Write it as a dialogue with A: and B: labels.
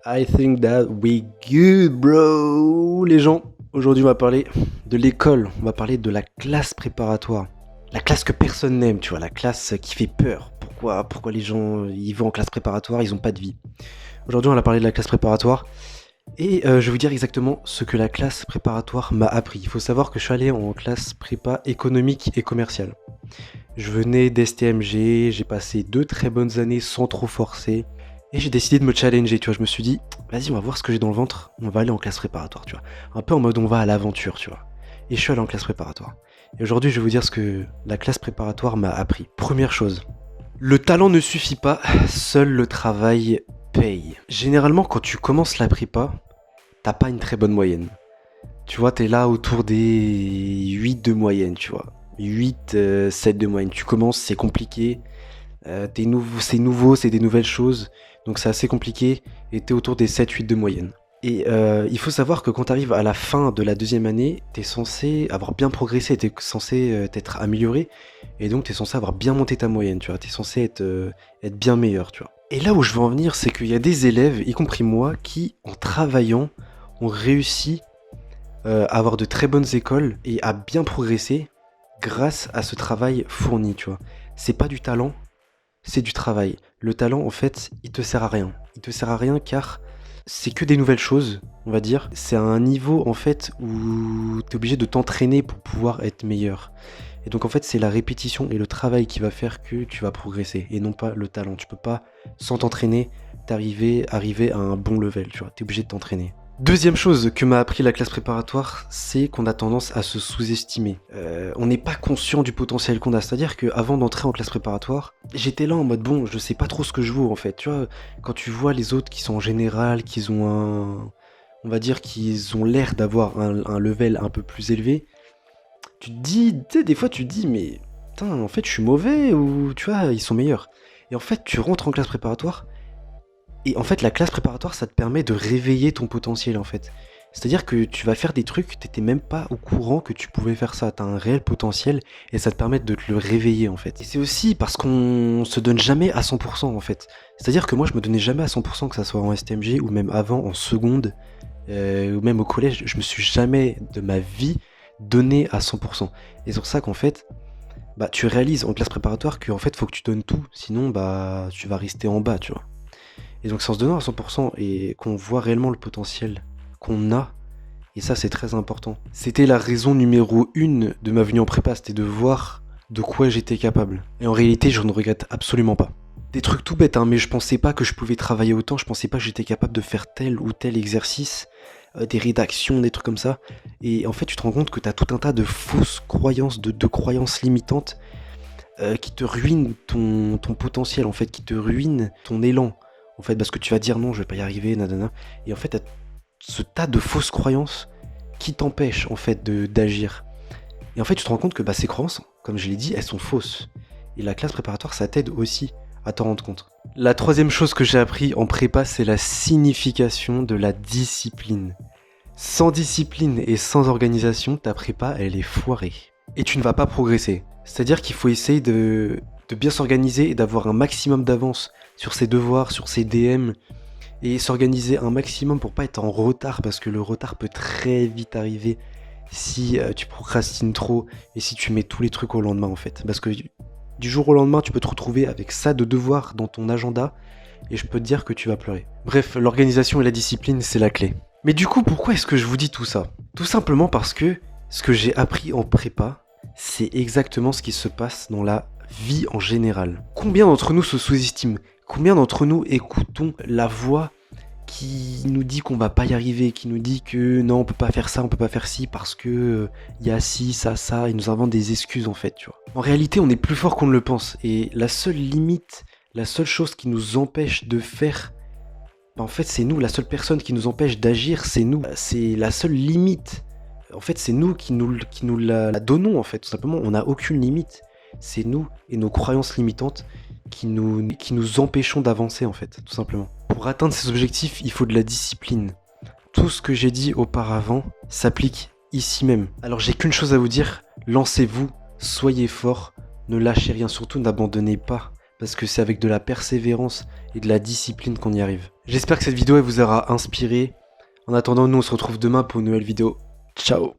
A: I think that we good, bro. Les gens, aujourd'hui on va parler de l'école, on va parler de la classe préparatoire. La classe que personne n'aime, tu vois, la classe qui fait peur. Pourquoi les gens ils vont en classe préparatoire, ils ont pas de vie. Aujourd'hui on va parler de la classe préparatoire et je vais vous dire exactement ce que la classe préparatoire m'a appris. Il faut savoir que je suis allé en classe prépa économique et commerciale. Je venais d'STMG, j'ai passé 2 très bonnes années sans trop forcer. Et j'ai décidé de me challenger, tu vois, je me suis dit, vas-y, on va voir ce que j'ai dans le ventre, on va aller en classe préparatoire, tu vois. Un peu en mode on va à l'aventure, tu vois. Et je suis allé en classe préparatoire. Et aujourd'hui, je vais vous dire ce que la classe préparatoire m'a appris. Première chose, le talent ne suffit pas, seul le travail paye. Généralement, quand tu commences la prépa, t'as pas une très bonne moyenne. Tu vois, t'es là autour des 8 de moyenne, tu vois. 8, 7 de moyenne. Tu commences, c'est compliqué. C'est nouveau, c'est des nouvelles choses, donc c'est assez compliqué, et t'es autour des 7-8 de moyenne. Et il faut savoir que quand t'arrives à la fin de la deuxième année, t'es censé avoir bien progressé, t'es censé t'être amélioré, et donc t'es censé avoir bien monté ta moyenne, tu vois, t'es censé être bien meilleur, tu vois. Et là où je veux en venir, c'est qu'il y a des élèves, y compris moi, qui, en travaillant, ont réussi à avoir de très bonnes écoles et à bien progresser grâce à ce travail fourni, tu vois. C'est pas du talent, c'est du travail. Le talent, en fait, il te sert à rien. Il te sert à rien car c'est que des nouvelles choses, on va dire. C'est à un niveau, en fait, où t'es obligé de t'entraîner pour pouvoir être meilleur. Et donc, en fait, c'est la répétition et le travail qui va faire que tu vas progresser, et non pas le talent. Tu peux pas, sans t'entraîner, arriver à un bon level, tu vois. T'es obligé de t'entraîner. Deuxième chose que m'a appris la classe préparatoire, c'est qu'on a tendance à se sous-estimer. On n'est pas conscient du potentiel qu'on a. C'est-à-dire qu'avant d'entrer en classe préparatoire, j'étais là en mode bon, je sais pas trop ce que je vaux en fait. Tu vois, quand tu vois les autres qui sont en général, qu'ils ont on va dire qu'ils ont l'air d'avoir un level un peu plus élevé, tu te dis, tu sais, des fois tu te dis, mais putain, en fait je suis mauvais ou tu vois, ils sont meilleurs. Et en fait, tu rentres en classe préparatoire. Et en fait, la classe préparatoire, ça te permet de réveiller ton potentiel, en fait. C'est-à-dire que tu vas faire des trucs, t'étais même pas au courant que tu pouvais faire ça. T'as un réel potentiel et ça te permet de te le réveiller, en fait. Et c'est aussi parce qu'on se donne jamais à 100%, en fait. C'est-à-dire que moi, je me donnais jamais à 100%, que ça soit en STMG ou même avant, en seconde, ou même au collège. Je me suis jamais de ma vie donné à 100%. Et c'est pour ça qu'en fait, bah, tu réalises en classe préparatoire qu'en fait, faut que tu donnes tout. Sinon, bah, tu vas rester en bas, tu vois. Et donc c'est en se donnant à 100% et qu'on voit réellement le potentiel qu'on a, et ça c'est très important. C'était la raison numéro 1 de ma venue en prépa, c'était de voir de quoi j'étais capable. Et en réalité je ne regrette absolument pas. Des trucs tout bêtes, hein, mais je pensais pas que je pouvais travailler autant, je pensais pas que j'étais capable de faire tel ou tel exercice, des rédactions, des trucs comme ça. Et en fait tu te rends compte que t'as tout un tas de fausses croyances, de croyances limitantes qui te ruinent ton potentiel en fait, qui te ruinent ton élan. En fait, parce que tu vas dire non, je vais pas y arriver, nanana. Et en fait, t'as ce tas de fausses croyances qui t'empêchent en fait d'agir. Et en fait, tu te rends compte que bah, ces croyances, comme je l'ai dit, elles sont fausses. Et la classe préparatoire, ça t'aide aussi à t'en rendre compte. La troisième chose que j'ai appris en prépa, c'est la signification de la discipline. Sans discipline et sans organisation, ta prépa, elle est foirée. Et tu ne vas pas progresser. C'est-à-dire qu'il faut essayer de bien s'organiser et d'avoir un maximum d'avance sur ses devoirs, sur ses DM, et s'organiser un maximum pour pas être en retard, parce que le retard peut très vite arriver si tu procrastines trop et si tu mets tous les trucs au lendemain en fait. Parce que du jour au lendemain, tu peux te retrouver avec ça de devoirs dans ton agenda, et je peux te dire que tu vas pleurer. Bref, l'organisation et la discipline, c'est la clé. Mais du coup, pourquoi est-ce que je vous dis tout ça ? Tout simplement parce que ce que j'ai appris en prépa, c'est exactement ce qui se passe dans la vie en général. Combien d'entre nous se sous-estiment ? Combien d'entre nous écoutons la voix qui nous dit qu'on va pas y arriver, qui nous dit que non, on peut pas faire ça, on peut pas faire ci parce que y a ci, ça, et nous invente des excuses en fait, tu vois. En réalité, on est plus fort qu'on ne le pense, et la seule limite, la seule chose qui nous empêche de faire, bah, en fait, c'est nous, la seule personne qui nous empêche d'agir, c'est nous. C'est la seule limite. En fait, c'est nous qui nous la donnons, en fait, tout simplement. On n'a aucune limite. C'est nous et nos croyances limitantes qui nous empêchons d'avancer, en fait, tout simplement. Pour atteindre ces objectifs, il faut de la discipline. Tout ce que j'ai dit auparavant s'applique ici même. Alors, j'ai qu'une chose à vous dire, lancez-vous, soyez fort, ne lâchez rien, surtout n'abandonnez pas. Parce que c'est avec de la persévérance et de la discipline qu'on y arrive. J'espère que cette vidéo elle vous aura inspiré. En attendant, nous on se retrouve demain pour une nouvelle vidéo. Ciao.